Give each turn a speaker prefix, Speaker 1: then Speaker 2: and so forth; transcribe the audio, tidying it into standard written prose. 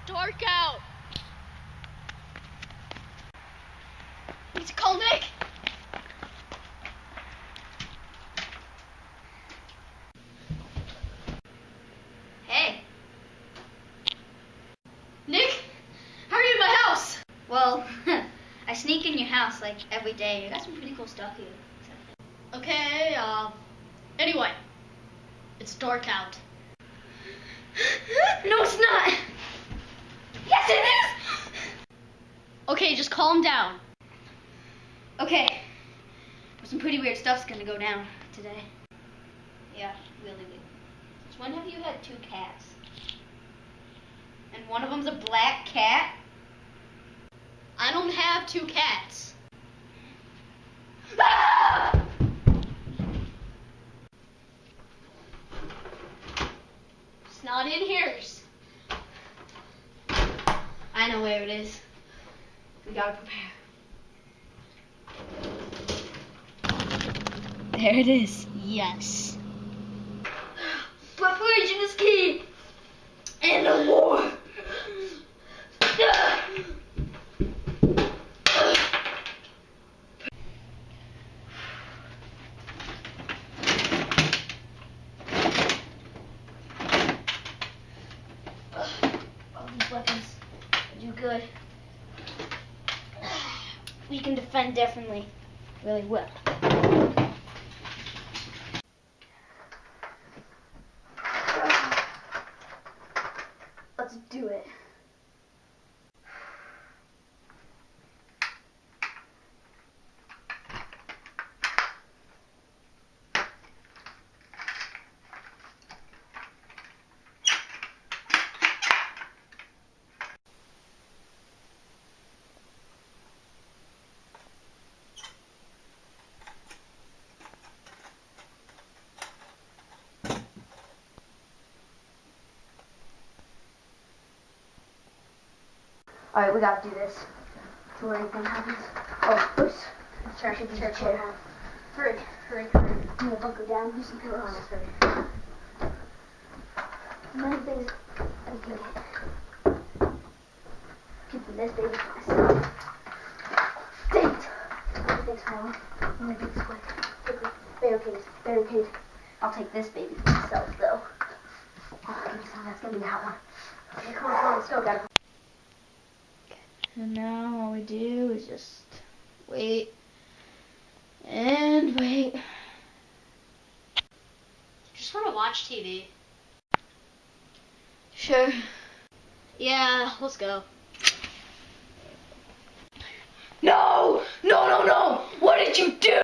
Speaker 1: dark out. Need to call Nick.
Speaker 2: Hey.
Speaker 1: Nick, how are you in my house?
Speaker 2: Well, I sneak in your house like every day. I got some pretty cool stuff here.
Speaker 1: Okay, anyway, it's dark out.
Speaker 2: No, it's not. Yes, it is.
Speaker 1: Okay, just calm down.
Speaker 2: Okay. Well, some pretty weird stuff's gonna go down today. Yeah, really weird. Since when have you had 2 cats? And one of them's a black cat?
Speaker 1: I don't have 2 cats.
Speaker 2: Ah!
Speaker 1: It's not in here.
Speaker 2: I know where it is. We gotta prepare. There it is.
Speaker 1: Yes.
Speaker 2: Preparation is key. And the war. All these weapons do good. We can defend definitely really well. Let's do it. Alright, we gotta do this before anything happens. Oh, oops. Chair. Hurry. I'm gonna bunker down. Do some pillows. Many things I can get. Keeping this baby for myself. Dang it! Everything's falling. I'm gonna do this quick. Barricade. I'll take this baby for myself, though. Oh, that's gonna be a hot one. Okay, come on, let's go. And now all we do is just wait and wait.
Speaker 1: Just want to watch TV.
Speaker 2: Sure.
Speaker 1: Yeah, let's go.